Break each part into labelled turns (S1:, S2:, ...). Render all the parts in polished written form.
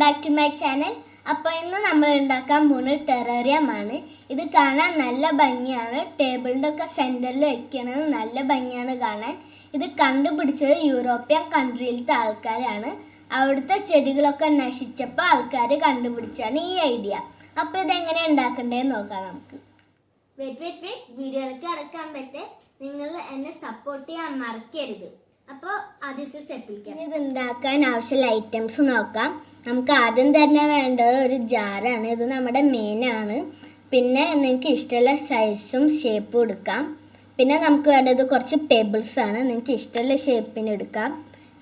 S1: back to my channel. അപ്പോൾ ഇന്ന് നമ്മൾ ഉണ്ടാക്കാൻ പോകുന്നത് ടെറേറിയം ആണ്. ഇത് കാണാൻ നല്ല ഭംഗിയാണ്. ടേബിളിൻ്റെ ഒക്കെ സെൻറ്ററിൽ വെക്കുന്നത് നല്ല ഭംഗിയാണ് കാണാൻ. ഇത് കണ്ടുപിടിച്ചത് യൂറോപ്യൻ കൺട്രിയിലത്തെ ആൾക്കാരാണ്. അവിടുത്തെ ചെടികളൊക്കെ നശിച്ചപ്പോൾ ആൾക്കാർ കണ്ടുപിടിച്ചാണ് ഈ ഐഡിയ. അപ്പോൾ ഇതെങ്ങനെ ഉണ്ടാക്കണ്ടേന്ന് നോക്കാം നമുക്ക്. വീഡിയോയിലേക്ക് അടക്കാൻ പറ്റേ നിങ്ങൾ എന്നെ സപ്പോർട്ട് ചെയ്യാൻ മറക്കരുത്. അപ്പോൾ ആദ്യത്തെ സ്റ്റെപ്പിലേക്ക് ഇത് ഉണ്ടാക്കാൻ ആവശ്യമുള്ള ഐറ്റംസ് നോക്കാം. നമുക്ക് ആദ്യം തന്നെ വേണ്ടത് ഒരു ജാറാണ്. ഇത് നമ്മുടെ മെയിനാണ്. പിന്നെ നിങ്ങൾക്ക് ഇഷ്ടമുള്ള സൈസും ഷേപ്പും എടുക്കാം. പിന്നെ നമുക്ക് വേണ്ടത് കുറച്ച് പെബിൾസ് ആണ്. നിങ്ങൾക്ക് ഇഷ്ടമുള്ള ഷേപ്പിന് എടുക്കാം.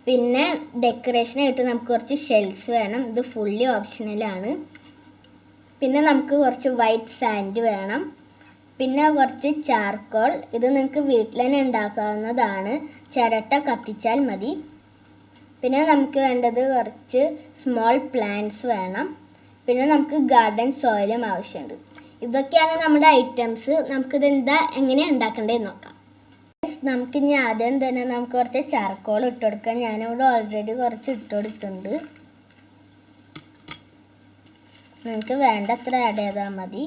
S1: പിന്നെ ഡെക്കറേഷനായിട്ട് നമുക്ക് കുറച്ച് ഷെൽസ് വേണം. ഇത് ഫുള്ളി ഓപ്ഷണലാണ്. പിന്നെ നമുക്ക് കുറച്ച് വൈറ്റ് സാൻഡ് വേണം. പിന്നെ കുറച്ച് ചാർക്കോൾ. ഇത് നിങ്ങൾക്ക് വീട്ടിൽ തന്നെ ഉണ്ടാക്കാവുന്നതാണ്. ചിരട്ട കത്തിച്ചാൽ മതി. പിന്നെ നമുക്ക് വേണ്ടത് കുറച്ച് സ്മോൾ പ്ലാന്റ്സ് വേണം. പിന്നെ നമുക്ക് ഗാർഡൻ സോയിലും ആവശ്യമുണ്ട്. ഇതൊക്കെയാണ് നമ്മുടെ ഐറ്റംസ്. നമുക്കിത് എങ്ങനെയാണ് ഉണ്ടാക്കേണ്ടതെന്ന് നോക്കാം. നമുക്കിനി ആദ്യം തന്നെ നമുക്ക് കുറച്ച് ചാർക്കോൾ ഇട്ട് കൊടുക്കാം. ഞാനിവിടെ ഓൾറെഡി കുറച്ച് ഇട്ട് കൊടുത്തിട്ടുണ്ട്. നിങ്ങൾക്ക് വേണ്ടത്ര ആഡ് ചെയ്താൽ മതി.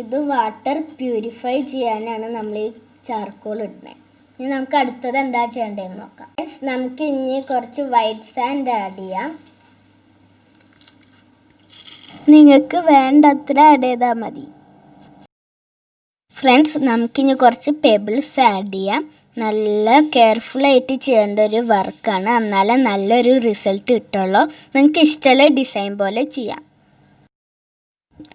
S1: ഇത് വാട്ടർ പ്യൂരിഫൈ ചെയ്യാനാണ് നമ്മൾ ഈ ചാർക്കോൾ ഇടുന്നത്. ഇനി നമുക്ക് അടുത്തത് എന്താ ചെയ്യേണ്ടതെന്ന് നോക്കാം. നമുക്ക് ഇനി കുറച്ച് വൈറ്റ് സാൻഡ് ആഡ് ചെയ്യാം. നിങ്ങൾക്ക് വേണ്ടത്ര ആഡ് ചെയ്താൽ മതി. ഫ്രണ്ട്സ്, നമുക്കിനി കുറച്ച് പെബിൾസ് ആഡ് ചെയ്യാം. നല്ല കെയർഫുള്ളായിട്ട് ചെയ്യേണ്ട ഒരു വർക്കാണ്. എന്നാലേ നല്ലൊരു റിസൾട്ട് കിട്ടുള്ളൂ. നിങ്ങൾക്ക് ഇഷ്ടമുള്ള ഡിസൈൻ പോലെ ചെയ്യാം.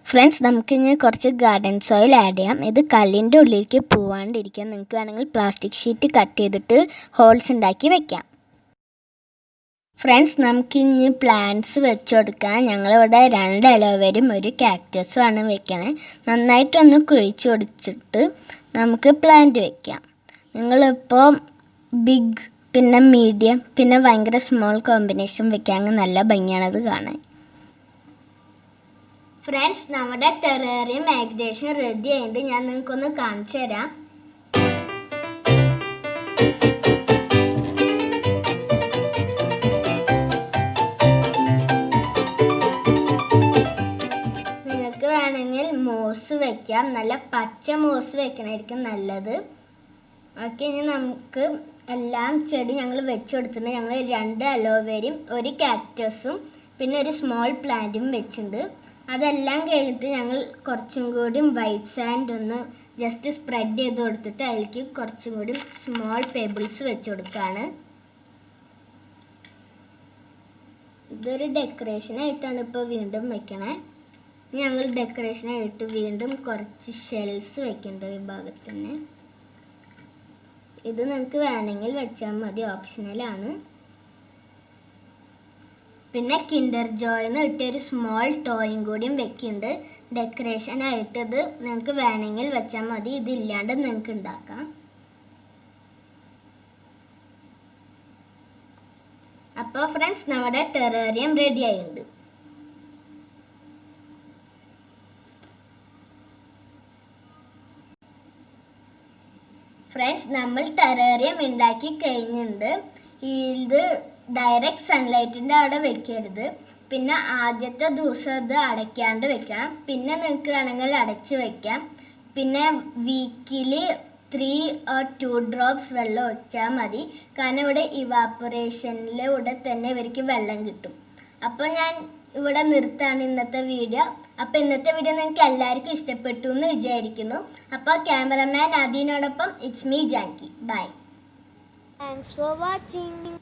S1: ഫ്രണ്ട്സ്, നമുക്കിനി കുറച്ച് ഗാർഡൻ സോയിൽ ആഡ് ചെയ്യാം. ഇത് കല്ലിൻ്റെ ഉള്ളിലേക്ക് പോവാണ്ടിരിക്കാൻ നിങ്ങൾക്ക് വേണമെങ്കിൽ പ്ലാസ്റ്റിക് ഷീറ്റ് കട്ട് ചെയ്തിട്ട് ഹോൾസ് ഉണ്ടാക്കി വെക്കാം. ഫ്രണ്ട്സ്, നമുക്കിനി പ്ലാന്റ്സ് വെച്ച് കൊടുക്കാം. ഞങ്ങളിവിടെ 2 അലോവേരയും ഒരു കാക്ടസും ആണ് വെക്കുന്നത്. നന്നായിട്ടൊന്ന് കുഴിച്ച് കൊടുത്തിട്ട് നമുക്ക് പ്ലാന്റ് വെക്കാം. നിങ്ങളിപ്പോൾ ബിഗ്, പിന്നെ മീഡിയം, പിന്നെ ഭയങ്കര സ്മോൾ കോമ്പിനേഷൻ വെക്കാമെങ്കിൽ നല്ല ഭംഗിയാണത് കാണാൻ. ഫ്രണ്ട്സ്, നമ്മുടെ ടെറേറിയം ഏകദേശം റെഡി ആയിട്ട് ഞാൻ നിങ്ങൾക്കൊന്ന് കാണിച്ചു തരാം. നിങ്ങൾക്ക് വേണമെങ്കിൽ മോസ് വെക്കാം. നല്ല പച്ച മോസ് വെക്കണമായിരിക്കും നല്ലത്. ഓക്കെ, ഇനി നമുക്ക് എല്ലാം ചെടി ഞങ്ങൾ വെച്ച് കൊടുത്തിട്ടുണ്ട്. ഞങ്ങൾ 2 അലോവേരയും ഒരു കാക്ടസും പിന്നെ ഒരു സ്മോൾ പ്ലാന്റും വെച്ചിട്ടുണ്ട്. അതെല്ലാം കഴിഞ്ഞിട്ട് ഞങ്ങൾ കുറച്ചും കൂടി വൈറ്റ് സാൻഡ് ഒന്ന് ജസ്റ്റ് സ്പ്രെഡ് ചെയ്ത് കൊടുത്തിട്ട് അതിലേക്ക് കുറച്ചും കൂടി സ്മോൾ പെബിൾസ് വെച്ച് കൊടുക്കുകയാണ്. ഇതൊരു ഡെക്കറേഷനായിട്ടാണ് ഇപ്പോൾ വീണ്ടും വെക്കണേ. ഞങ്ങൾ ഡെക്കറേഷനായിട്ട് വീണ്ടും കുറച്ച് ഷെൽസ് വെക്കേണ്ട ഒരു ഭാഗത്ത് തന്നെ. ഇത് നിങ്ങൾക്ക് വേണമെങ്കിൽ വെച്ചാൽ മതി, ഓപ്ഷണലാണ്. പിന്നെ കിൻഡർ ജോയ്ന്ന് കിട്ടിയൊരു സ്മോൾ ടോയും കൂടിയും വെക്കുന്നുണ്ട് ഡെക്കറേഷനായിട്ട്. ഇത് നിങ്ങൾക്ക് വേണമെങ്കിൽ വെച്ചാൽ മതി. ഇതില്ലാണ്ട് നിങ്ങൾക്ക് ഉണ്ടാക്കാം. അപ്പോൾ ഫ്രണ്ട്സ്, നമ്മുടെ ടെറേറിയം റെഡി ആയിട്ടുണ്ട്. ഫ്രണ്ട്സ്, നമ്മൾ ടെറേറിയം ഉണ്ടാക്കി കഴിഞ്ഞിട്ടുണ്ട്. ഇത് ഡയറക്റ്റ് സൺലൈറ്റിൻ്റെ അവിടെ വെക്കരുത്. പിന്നെ ആദ്യത്തെ ദിവസം ഇത് അടയ്ക്കാണ്ട് വെക്കണം. പിന്നെ നിങ്ങൾക്ക് വേണമെങ്കിൽ അടച്ച് വെക്കാം. പിന്നെ വീക്കിലി 3 or 2 ഡ്രോപ്സ് വെള്ളം ഒഴിച്ചാൽ മതി. കാരണം ഇവിടെ ഇവാപ്പറേഷനിലൂടെ തന്നെ ഇവർക്ക് വെള്ളം കിട്ടും. അപ്പോൾ ഞാൻ ഇവിടെ നിർത്താണ് ഇന്നത്തെ വീഡിയോ. അപ്പോൾ ഇന്നത്തെ വീഡിയോ നിങ്ങൾക്ക് എല്ലാവർക്കും ഇഷ്ടപ്പെട്ടു എന്ന് വിചാരിക്കുന്നു. അപ്പോൾ ക്യാമറമാൻ അതിനോടൊപ്പം it's me Janki. Bye. Thanks for watching.